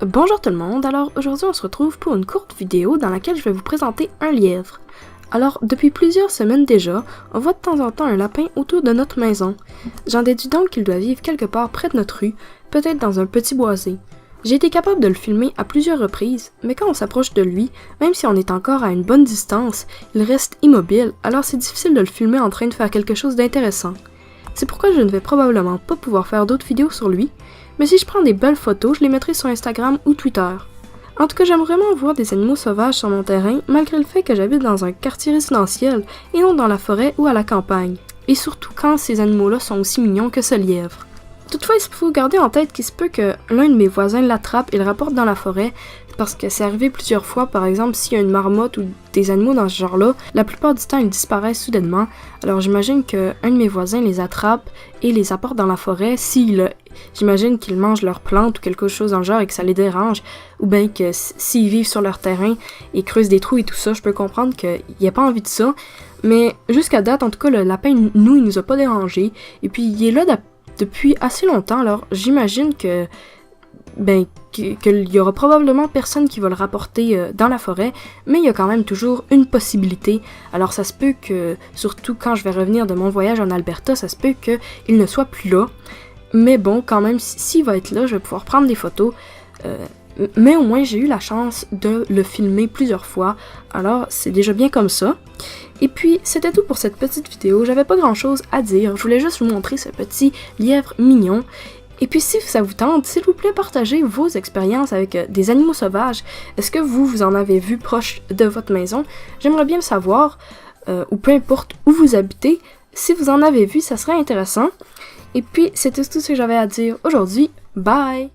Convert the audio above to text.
Bonjour tout le monde, alors aujourd'hui on se retrouve pour une courte vidéo dans laquelle je vais vous présenter un lièvre. Alors depuis plusieurs semaines déjà, on voit de temps en temps un lapin autour de notre maison. J'en déduis donc qu'il doit vivre quelque part près de notre rue, peut-être dans un petit boisé. J'ai été capable de le filmer à plusieurs reprises, mais quand on s'approche de lui, même si on est encore à une bonne distance, il reste immobile, alors c'est difficile de le filmer en train de faire quelque chose d'intéressant. C'est pourquoi je ne vais probablement pas pouvoir faire d'autres vidéos sur lui, mais si je prends des belles photos, je les mettrai sur Instagram ou Twitter. En tout cas, j'aime vraiment voir des animaux sauvages sur mon terrain, malgré le fait que j'habite dans un quartier résidentiel et non dans la forêt ou à la campagne. Et surtout quand ces animaux-là sont aussi mignons que ce lièvre. Toutefois, il faut garder en tête qu'il se peut que l'un de mes voisins l'attrape et le rapporte dans la forêt, parce que c'est arrivé plusieurs fois, par exemple, s'il y a une marmotte ou des animaux dans ce genre-là, la plupart du temps ils disparaissent soudainement, alors j'imagine qu'un de mes voisins les attrape et les apporte dans la forêt, j'imagine qu'ils mangent leurs plantes ou quelque chose dans le genre et que ça les dérange, ou bien que s'ils vivent sur leur terrain et creusent des trous et tout ça, je peux comprendre qu'il n'y a pas envie de ça, mais jusqu'à date, en tout cas, le lapin, il nous a pas dérangé, et puis il est là depuis assez longtemps, alors j'imagine qu'il y aura probablement personne qui va le rapporter dans la forêt, mais il y a quand même toujours une possibilité. Alors ça se peut que, surtout quand je vais revenir de mon voyage en Alberta, ça se peut qu'il ne soit plus là. Mais bon, quand même, s'il va être là, je vais pouvoir prendre des photos. Mais au moins, j'ai eu la chance de le filmer plusieurs fois, alors c'est déjà bien comme ça. Et puis, c'était tout pour cette petite vidéo, j'avais pas grand chose à dire, je voulais juste vous montrer ce petit lièvre mignon. Et puis si ça vous tente, s'il vous plaît, partagez vos expériences avec des animaux sauvages. Est-ce que vous en avez vu proche de votre maison? J'aimerais bien le savoir, ou peu importe où vous habitez. Si vous en avez vu, ça serait intéressant. Et puis, c'était tout ce que j'avais à dire aujourd'hui. Bye!